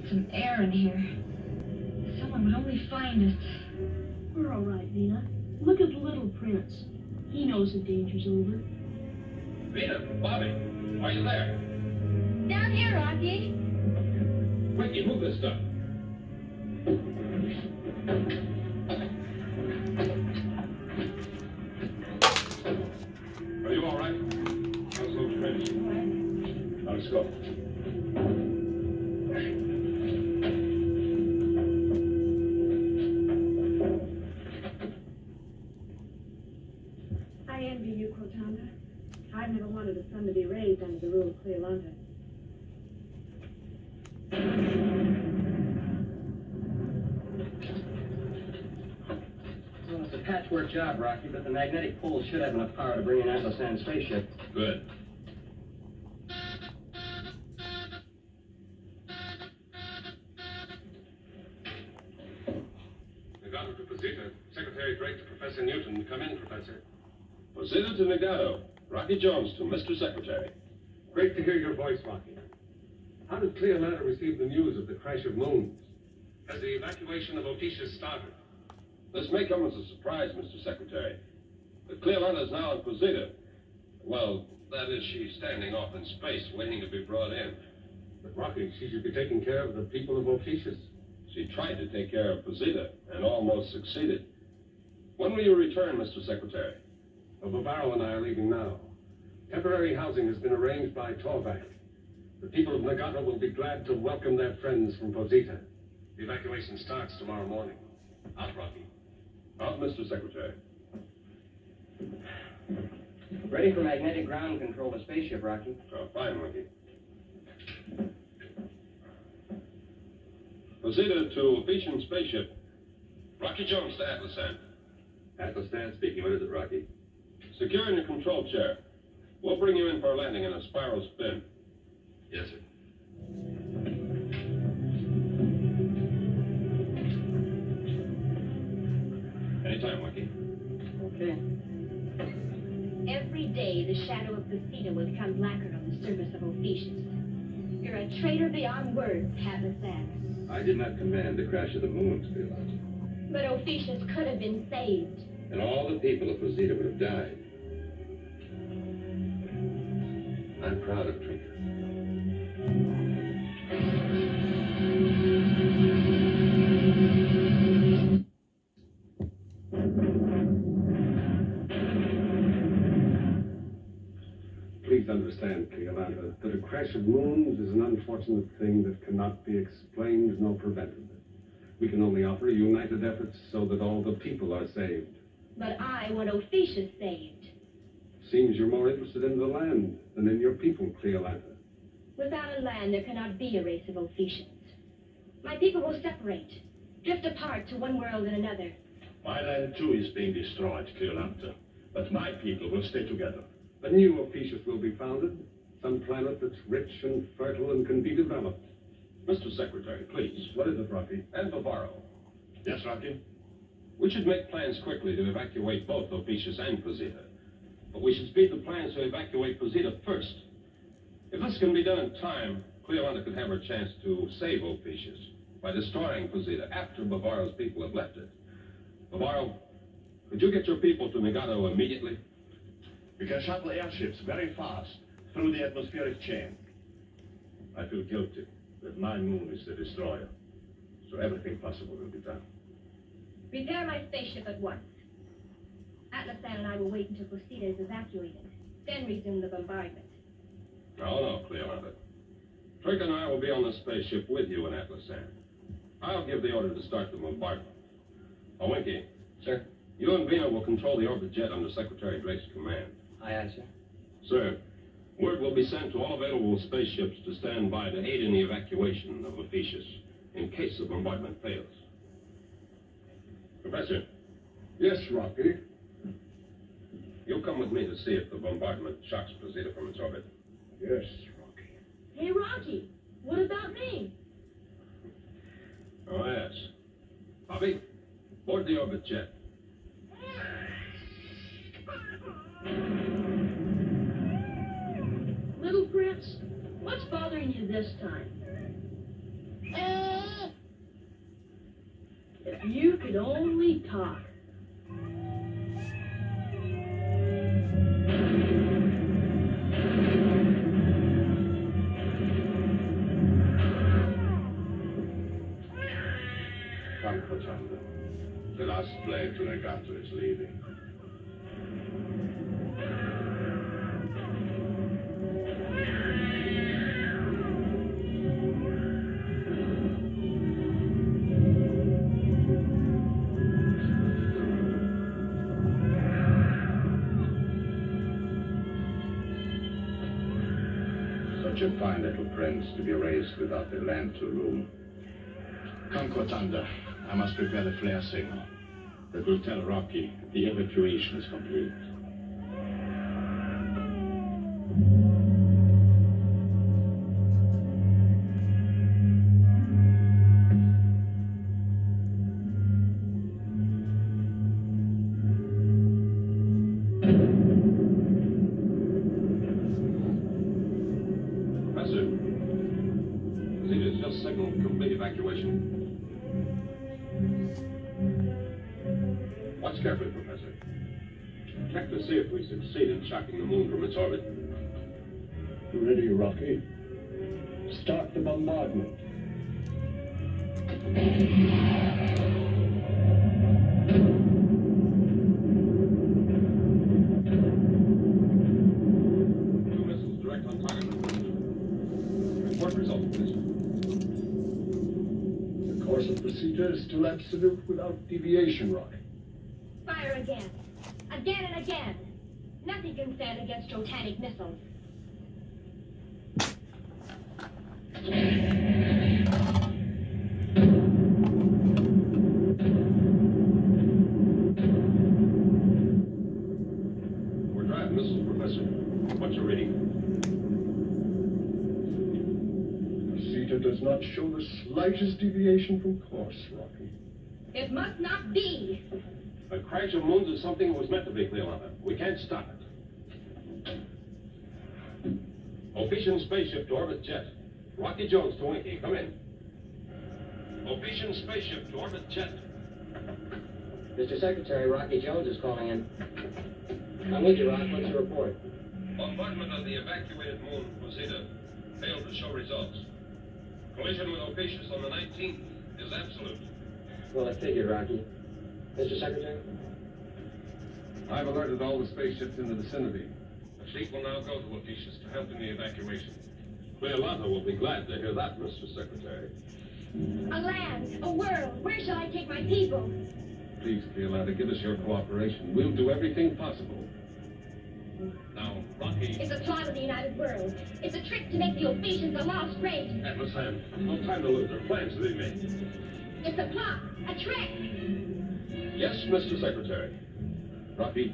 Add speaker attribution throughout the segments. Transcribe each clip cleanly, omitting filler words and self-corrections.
Speaker 1: some air in here. If someone would only find us.
Speaker 2: We're all right, Vina. Look at the little prince. He knows the danger's over.
Speaker 3: Vina, Bobby, are you there?
Speaker 1: Down here, Rocky.
Speaker 3: Quick, move this stuff. Are you all right? How's those prints? Now let's go.
Speaker 4: I envy you, Cortana. I've never wanted a son to be raised under the rule of Cleolanta.
Speaker 5: Well, it's a patchwork job, Rocky, but the magnetic pole should have enough power to bring an Atlas Sand spaceship.
Speaker 3: Good. Nagato to Posita. Secretary Drake to Professor Newton. Come in, Professor. Posita to Nagato. Rocky Jones to Mr. Secretary.
Speaker 6: Great to hear your voice, Rocky. How did Cleolanta receive the news of the crash of moons?
Speaker 3: Has the evacuation of Opetius started? This may come as a surprise, Mr. Secretary. But Cleolanta is now in Posita. Well, that is, she's standing off in space, waiting to be brought in.
Speaker 6: But Rocky, she should be taking care of the people of Opetius.
Speaker 3: She tried to take care of Posita and almost succeeded. When will you return, Mr. Secretary?
Speaker 6: Well, Bavaro and I are leaving now. Temporary housing has been arranged by Torvac. The people of Nagato will be glad to welcome their friends from Posita.
Speaker 3: The evacuation starts tomorrow morning. Out, Rocky.
Speaker 6: Out, Mr. Secretary.
Speaker 5: Ready for magnetic ground control of spaceship, Rocky.
Speaker 3: Oh, fine, Rocky. Posita to Opetian spaceship. Rocky Jones to Atlas Sand.
Speaker 6: Atlas Sand speaking. What is it, Rocky?
Speaker 3: Secure in your control chair. We'll bring you in for a landing in a spiral spin.
Speaker 6: Yes, sir.
Speaker 3: Anytime, Rocky.
Speaker 5: Okay.
Speaker 7: Every day, the shadow of Posita will become blacker on the surface of Opetius. You're a traitor beyond words, Atlas Sand.
Speaker 6: I did not command the crash of the moons, Cleolanta.
Speaker 7: But Opetius could have been saved.
Speaker 6: And all the people of Posita would have died. I'm proud of Trinka. Please understand, Cleolanta, that a crash of moons is an unfortunate thing that cannot be explained nor prevented. We can only offer united efforts so that all the people are saved.
Speaker 7: But I want Opetius saved.
Speaker 6: Seems you're more interested in the land than in your people, Cleolanta.
Speaker 7: Without a land, there cannot be a race of Opetians. My people will separate, drift apart to one world and another.
Speaker 8: My land, too, is being destroyed, Cleolanta. But my people will stay together.
Speaker 6: A new Opetius will be founded, some planet that's rich and fertile and can be developed.
Speaker 3: Mr. Secretary, please.
Speaker 6: What is it, Rocky?
Speaker 3: And Bavaro.
Speaker 8: Yes, Rocky?
Speaker 3: We should make plans quickly to evacuate both Opetius and Posita. But we should speed the plans to evacuate Posita first. If this can be done in time, Cleolanta could have her chance to save Opetius by destroying Posita after Bavaro's people have left it. Bavaro, could you get your people to Nagato immediately?
Speaker 8: We can shuttle airships very fast through the atmospheric chain. I feel guilty that my moon is the destroyer, so everything possible will be done.
Speaker 7: Repair my spaceship at once. Atlas Sand and I will wait until Posita is evacuated, then resume the bombardment.
Speaker 3: No, Cleolanta. Trick and I will be on the spaceship with you in Atlas Sand. I'll give the order to start the bombardment. Oh, Winky.
Speaker 5: Sir?
Speaker 3: You and Vina will control the orbit jet under Secretary Drake's command.
Speaker 5: Aye, aye, sir.
Speaker 3: Sir, word will be sent to all available spaceships to stand by to aid in the evacuation of Opetius in case the bombardment fails. Professor.
Speaker 6: Yes, Rocky.
Speaker 3: You'll come with me to see if the bombardment shocks Posita from its orbit.
Speaker 6: Yes, Rocky.
Speaker 2: Hey, Rocky, what about me?
Speaker 3: Oh, yes. Bobby, board the orbit jet.
Speaker 2: Little Prince, what's bothering you this time? If you could only talk.
Speaker 8: Come, Cochando. The last plane to Negato is leaving. Such a fine little prince to be raised without the lamp to room. Come, Cortanda. I must prepare the flare signal. That will tell Rocky the evacuation is complete.
Speaker 3: Professor, Zeta's just signaled complete evacuation. Watch carefully, Professor. Check to see if we succeed in shocking the moon from its orbit.
Speaker 9: Ready, Rocky. Start the bombardment.
Speaker 3: Two missiles direct on target. Report results, please.
Speaker 9: The course of procedure is still absolute without deviation, Rocky.
Speaker 7: Fire again. Again and again. Nothing can stand against Totanic missiles.
Speaker 3: We're driving missiles, Professor. What's your reading?
Speaker 9: Zeta does not show the slightest deviation from course, Rocky.
Speaker 7: It must not be.
Speaker 3: A crash of moons is something that was meant to be, Cleolanda. We can't stop it. Opetian spaceship to orbit jet. Rocky Jones to Winky. Come in. Opetian spaceship to orbit jet.
Speaker 5: Mr. Secretary, Rocky Jones is calling in. I'm with you, Rock. What's your report?
Speaker 3: Bombardment of the evacuated moon, Rosita, failed to show results. Collision with Opetius on the 19th is absolute.
Speaker 5: Well, I figured, Rocky. Mr. Secretary?
Speaker 6: I've alerted all the spaceships in the vicinity.
Speaker 3: The fleet will now go to Opetius to help in the evacuation. Cleolanda will be glad to hear that, Mr. Secretary.
Speaker 7: A land, a world. Where shall I take my people?
Speaker 6: Please, Cleolanda, give us your cooperation. We'll do everything possible.
Speaker 3: Now, Rocky...
Speaker 7: It's a plot of the United World. It's a trick to make the Opetians a lost race.
Speaker 3: Atlas Sam, no time to lose. There are plans to be made.
Speaker 7: It's a plot, a trick.
Speaker 3: Yes, Mr. Secretary.
Speaker 6: Rocky,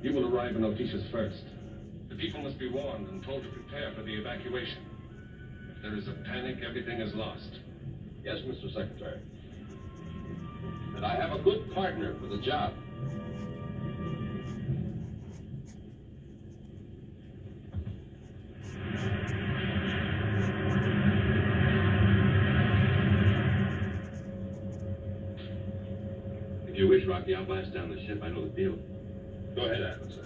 Speaker 6: you will arrive in Opetius first.
Speaker 3: The people must be warned and told to prepare for the evacuation. If there is a panic, everything is lost. Yes, Mr. Secretary. And I have a good partner for the job.
Speaker 8: If you wish, Rocky, I'll blast down the ship. I know the field.
Speaker 3: Go ahead, Atlas.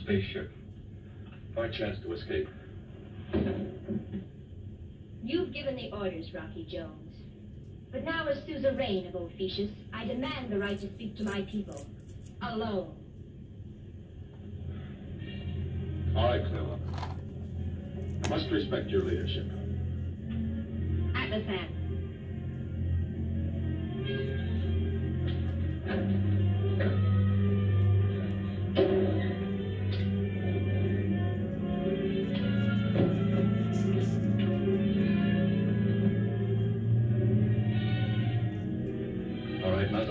Speaker 8: Spaceship. Our chance to escape.
Speaker 7: You've given the orders, Rocky Jones. But now, as suzerain of Opetius, I demand the right to speak to my people. Alone.
Speaker 3: All right, Cleolanda. I must respect your leadership.
Speaker 7: Atlas.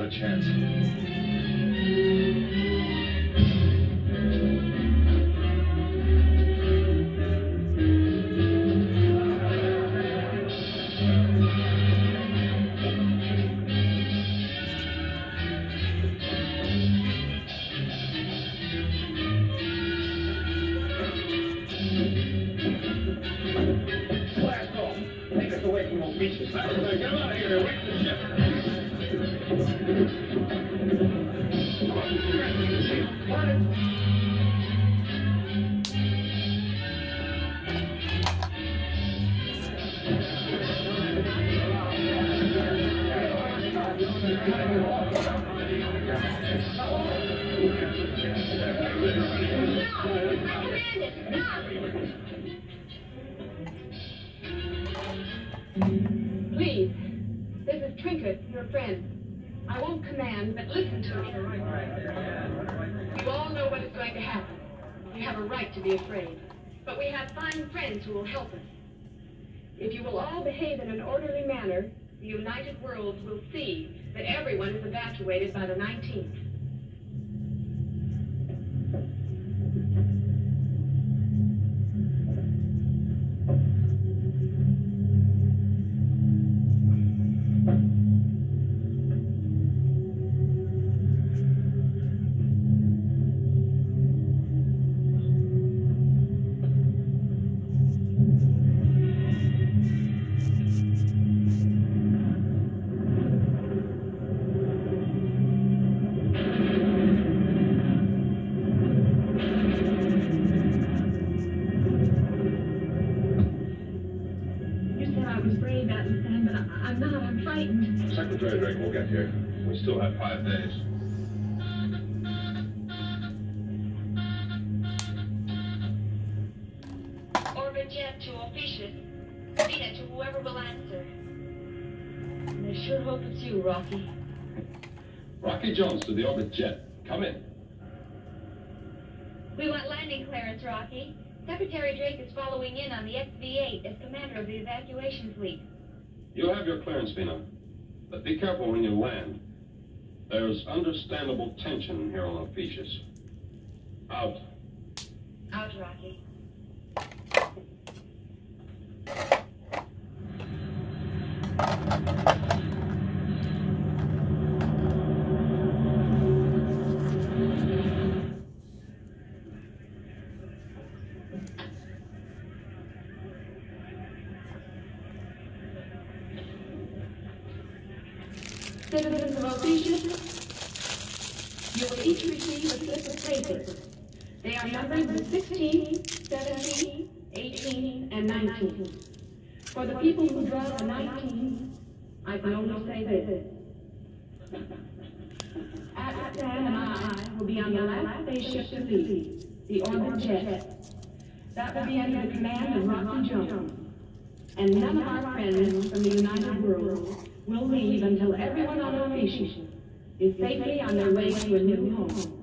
Speaker 8: a chance.
Speaker 3: Blast off. Take us away from those beaches. Get him out of here. Wait for the ship.
Speaker 4: Please, this is Trinket, your friend. I won't command, but listen to me. You all know what is going to happen. You have a right to be afraid. But we have fine friends who will help us. If you will all behave in an orderly manner, the United Worlds will see that everyone is evacuated by the 19th.
Speaker 3: Secretary Drake will get here. We still have 5 days.
Speaker 7: Orbit jet to officious. Vita to whoever will answer. And I sure hope it's you, Rocky.
Speaker 3: Rocky Jones to the orbit jet. Come in.
Speaker 7: We want landing clearance, Rocky. Secretary Drake is following in on the XV-8 as commander of the evacuation fleet.
Speaker 3: You'll have your clearance, Vina. But be careful when you land. There's understandable tension here on Ophiuchus. Out.
Speaker 7: Out, Rocky.
Speaker 2: Citizens of Ophiuchus, you will each receive a slip of paper. They are numbered 16, 17, 18, and 19. For the people who draw the 19, I can only say this. Sam and I will be on the last spaceship to leave, the orbit jet. That will be under the command of Rocky Jones. And none of our friends from the United Worlds will leave until everyone on Ophiuchus is safely on their way to a new home.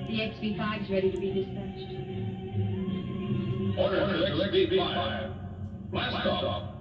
Speaker 7: The XV-5 is ready to be dispatched.
Speaker 3: Order to XV-5. Blast off.